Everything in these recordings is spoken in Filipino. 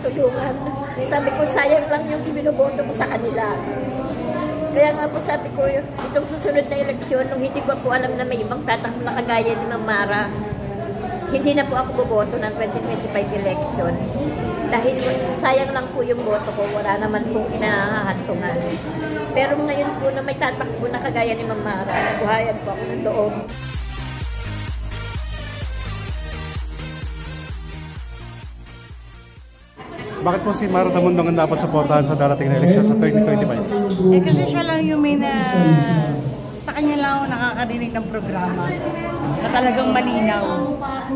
matulungan. Sabi ko, sayang lang yung ibinoboto ko sa kanila. Kaya nga po sabi ko, itong susunod na eleksyon, nung hindi ko po alam na may ibang tatakbo na kagaya ni Ma'am Mara, hindi na po ako boboto ng 2025 election. Dahil sayang lang po yung boto ko, wala naman pong inahahantungan. Pero ngayon po na may tatakbo na kagaya ni Ma'am Mara, nabuhayan po ako ng loob. Bakit po si Mara Tamundong ang dapat suportahan sa darating na eleksyon sa 2025? Kasi siya lang yung may sa kanya lang ako nakakarinig ng programa na talagang malinaw.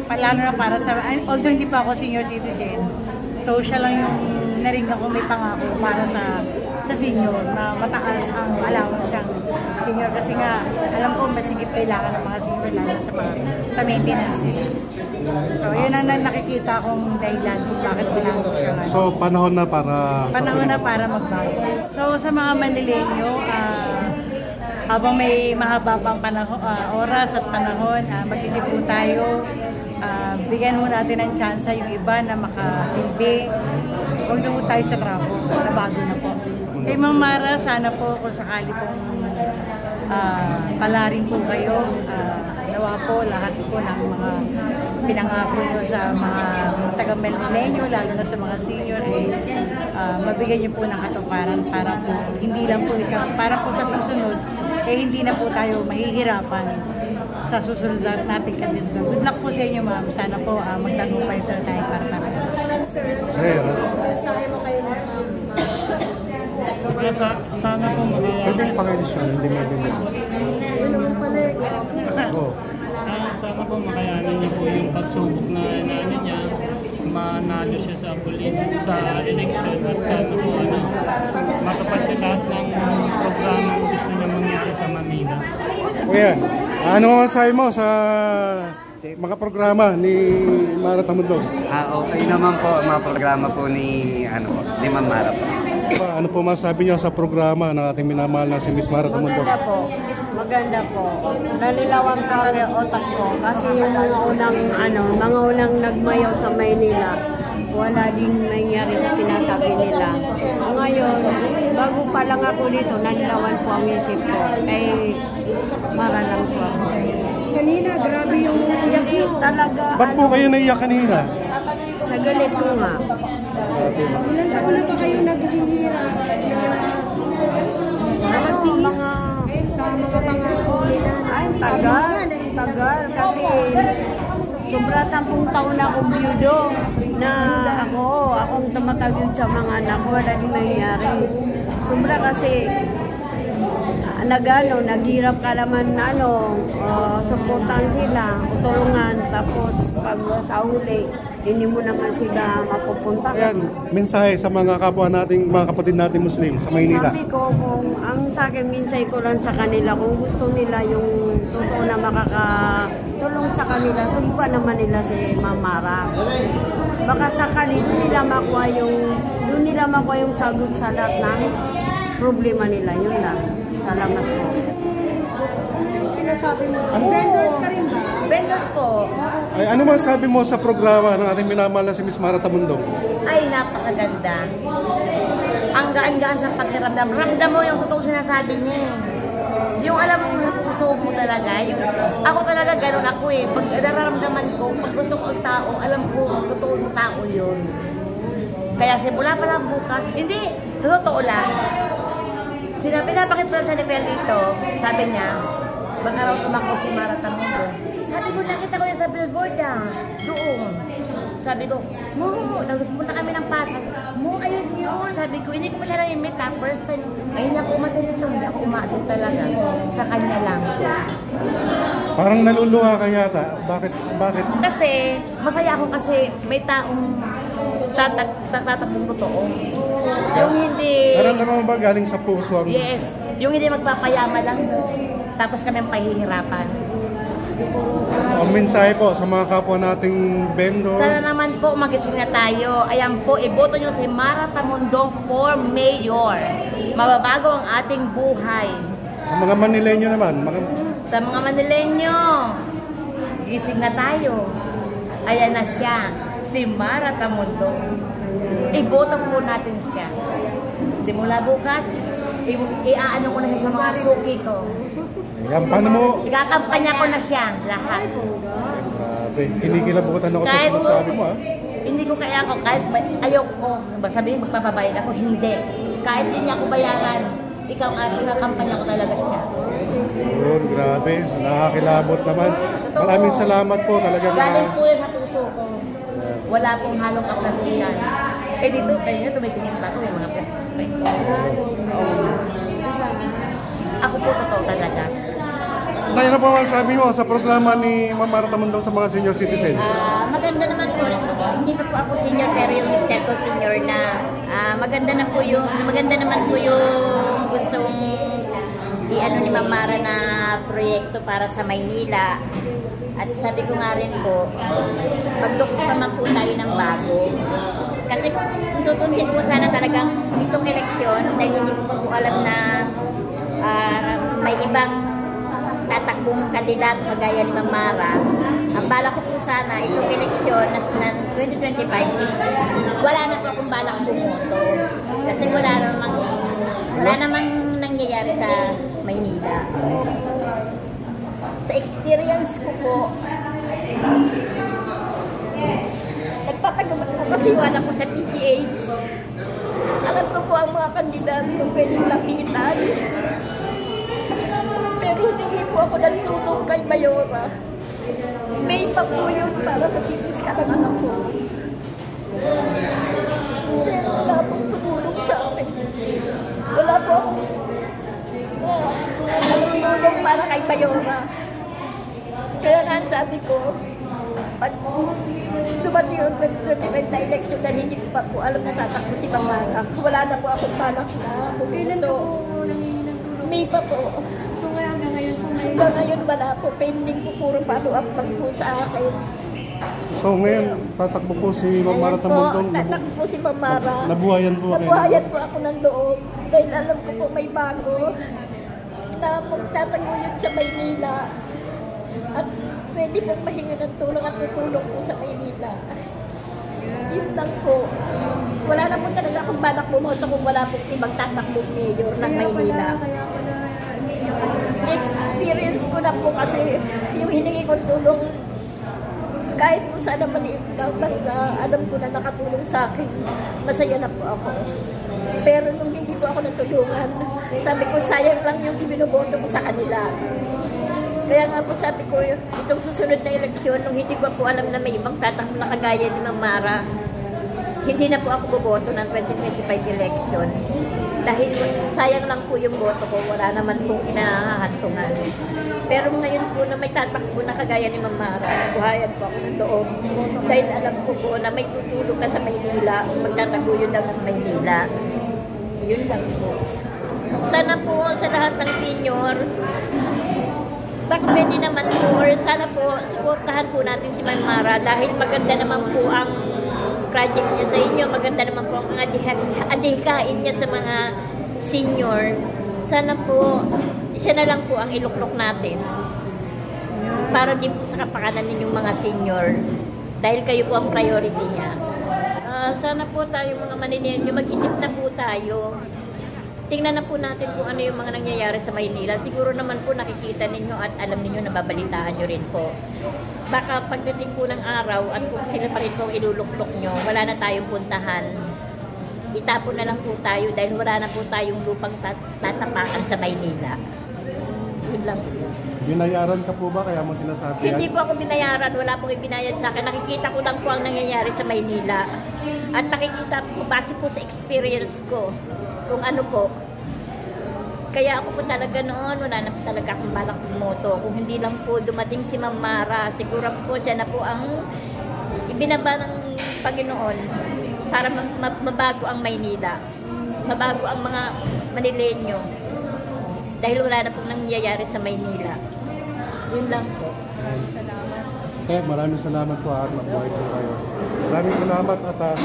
Lalo na para sa, although hindi pa ako senior citizen, so siya lang yung narinig ako may pangako para sa senior na mataas ang allowance ng senior. Kasi nga, alam ko masigit kailangan ng mga senior lalo sa maintenance nila. So, yun ang nakikita kong dahilan kung bakit ginagawa siya. So, panahon na para magbago. So, sa mga Manileño, habang may mahaba pang oras at panahon, mag-isip po tayo, bigyan mo natin ng chance yung iba na makasilbi. Huwag na po tayo sa trapo, sa bago na po. Kay Ma'am Mara, sana po kung sakali pong palarin po kayo, nawa po lahat po ng mga pinangako nyo sa mga taga-Manileño, lalo na sa mga senior, mabigyan nyo po ng katuparan para po, hindi lang po para po sa susunod, hindi na po tayo mahihirapan sa susunod nating kandidato. Good luck po sa inyo, ma'am. Sana po magtagumpay tayo para Sir, sabi mo kayo na sana po pwede yung pang-edisyon, hindi mo din. Sana po makayanin niya po yung pagsubok na inaano niya, manalo siya sa sa election at sana po matupad siya lahat ng programa gusto niya mangyari sa Manila. Kuya, ano ang sabi mo sa mga programa ni Mara Tamundong? Okay naman po ang mga programa po ni Ma'am Mara po. Ano po masabi niyo sa programa ng ating minamahal na si Miss Mara Tamundong? Maganda po. Nalilawan po ang otak ko kasi yung mga unang nagmayo sa Maynila, wala din nangyari sa sinasabi nila. Ngayon, bago pa lang ako dito, nalilawan po ang isip ko. Kay Mara lang po ako. Kanina, grabe yung iyak Hindi talaga. Ba't po kayo naiyak kanina? Sa galit ko nga. Ilan taon na ba kayo naghihirap? Sa mga pangako nila. Ay, tagal. Kasi sobra 10 taon na akong byudo na akong tumatagod sa mga anak ko, wala din nangyari. Sobra kasi naghirap ka naman suportahan sila, tulungan, tapos pag sa huli, hindi mo naman sila mapupuntahan. Mensahe sa mga kapwa nating, mga kapatid nating Muslim sa Maynila. Sabi ko, sa akin, mensahe ko lang sa kanila, kung gusto nila yung totoo na makakatulong sa kanila, subukan naman nila si Ma'am Mara. Baka sakali, doon nila makuha yung sagot sa lahat ng problema nila. Yun lang. Salamat po. Sinasabi mo, vendors ka rin ba? Vendors po. Ay, ano man sabi mo sa programa ng ating minamahal na si Miss Mara Tamundong? Ay, napakaganda. Ang gaan-gaan sa pakiramdam. Ramdam mo yung totoo sinasabi niya. Yung alam mo sa puso mo talaga. Ako talaga ganun ako eh. Pag nararamdaman ko, pag gusto ko ang tao, alam ko totoo yung tao yun. Kaya simula pa lang bukas, hindi, totoo lang. Pinapakit ko lang sa Nepal dito, sabi niya, baka raw tumakbo si Mara Tamundong. Sabi ko, nakita ko yan sa billboard doon. Sabi ko, tapos punta kami ng Pasay. Ayun yun. Sabi ko, hindi ko pa siya na-imit first time. Ayun ako umatin nito, hindi ako umatin talaga. Sa kanya lang. Parang naluluha ka yata. Bakit? Kasi, masaya ako kasi may taong tatakbong totoo. Yung hindi... Naramdaman mo ba galing sa puso? Yes. Yung hindi magpapayama lang. Tapos kami ang pahihirapan. Ang mensahe po sa mga kapwa nating vendor. Sana naman po magising na tayo. Ayan po, iboto nyo si Mara Tamundong for Mayor. Mababago ang ating buhay. Sa mga Manileño naman. Sa mga Manileño, gising na tayo. Ayan na siya. si Mara Tamundong. Iboto po natin siya. Simula bukas, iaano ko na siya sa mga suki ko. Yan, paano mo? Ikakampanya ko na siya, lahat. Grabe, kinikilabutan ako sa Kahit sinasabi mo, ha? Hindi ko kaya ako, kahit ayoko, sabihin magpapabayad ako, hindi. Kahit hindi niya ako bayaran, ikakampanya ko talaga siya. Yun, grabe. Nakakilabot naman. Totoo. Maraming salamat po talaga na... Galing po yan sa puso ko. Wala pong halong kaplastikan. Eh dito, kanina tumitingin pa ako, may mga plastic pa ito. Ako po totoo talaga. Nay, ano po ang sabi mo sa programa ni Ma'am Mara Tamundong sa mga senior citizen? Maganda naman po. Hindi pa po ako senior pero yung mister ko senior na. Maganda naman po yung gustong i-ano ni Ma'am Mara na proyekto para sa Maynila. At sabi ko nga rin po, magdukto naman po tayo ng bago. Kasi tutusin ko sana talagang itong eleksyon dahil hindi ko pa po alam na may ibang tatakbong kandidat kagaya ni Ma'am Mara. Ang bala ko po sana itong eleksyon na 2025 wala na po akong balak bumoto kasi wala namang nangyayari sa Maynila. Sa experience ko po, nagpapagamat ko kasi wala ko sa PGH. Alam ko po ang mga kandidat kung pwedeng lapitan. Pero hindi po ako nagtulong kay Mayora. May pa po yun para sa cities ka ng anak ko. Pero wala pong tumulong sa akin. Wala po akong tulong para kay Mayora. Kaya nga sabi ko, pag dumating ang 2025 na election na hindi ko pa po alam na tatakbo si Ma'am Mara, wala na po akong balak na bumoto. May pa po. So hanggang ngayon po Hanggang ngayon wala po. Pending po puro follow-up lang po sa akin. So ngayon, tatakbo po si Ma'am Mara Tamundong. Tatakbo po si Ma'am Mara. Nabuhayan po kayo. Nabuhayan po ako ng loob. Dahil alam ko po may bago na magtataguyod sa Maynila. At pwede pong mahinga ng tulong at tutulong po sa Maynila. Yun lang po. Wala na po talaga akong balak bumoto kung wala pong ibang tatakbong mayor ng Maynila. Experience ko na po kasi yung hiningi kong tulong kahit po sana maliit lang, basta alam ko na nakatulong sa akin, masaya na po ako. Pero nung hindi po ako natulungan, sabi ko sayang lang yung ibinoboto ko sa kanila. Kaya nga po sabi ko, itong susunod na eleksyon, nung hindi ko po alam na may ibang tatakbo na kagaya ni Ma'am Mara, hindi na po ako boboto ng 2025 election. Dahil sayang lang po yung boto ko, wala naman pong kinahahantungan. Pero ngayon po na may tatakbo na kagaya ni Ma'am Mara, nabuhayan po ako ng loob. Dahil alam ko po na may tutulong na sa Maynila, magtatago yun lang sa Maynila. Yun lang po. Sana po sa lahat ng senior, baka pwede naman po, or sana po, suportahan po natin si Ma'am Mara dahil maganda naman po ang project niya sa inyo, maganda naman po ang adhikain niya sa mga senior. Sana po, siya na lang po ang iluklok natin para din po sa kapakanan ninyong mga senior dahil kayo po ang priority niya. Sana po tayo mga maniniyan, mag-isip na po tayo. Tingnan na po natin kung ano yung mga nangyayari sa Maynila. Siguro naman po nakikita ninyo at alam ninyo, nababalitaan nyo rin po. Baka pagdating po ng araw at kung sila pa rin po iluluklok nyo, wala na tayong puntahan. Itapon na lang po tayo dahil wala na po tayong lupang tatapakan sa Maynila. Yun lang po. Binayaran ka po ba? Kaya mo sinasabi yan? Hindi po ako binayaran. Wala pong ibinayad sa akin. Nakikita ko lang po ang nangyayari sa Maynila. At nakikita po, base po sa experience ko, kung ano po. Kaya ako po talaga noon, wala na po talaga akong balak bumoto. Kung hindi lang po dumating si Ma'am Mara, siguro po siya na po ang ibinaba ng Panginoon para mabago ang Maynila. Mabago ang mga Manileño. Dahil wala na pong nangyayari sa Maynila. Yun lang po. Maraming salamat po at mabuhay po kayo. Maraming salamat at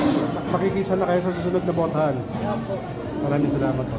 makikisa na kayo sa susunod na botahan. Maraming salamat po.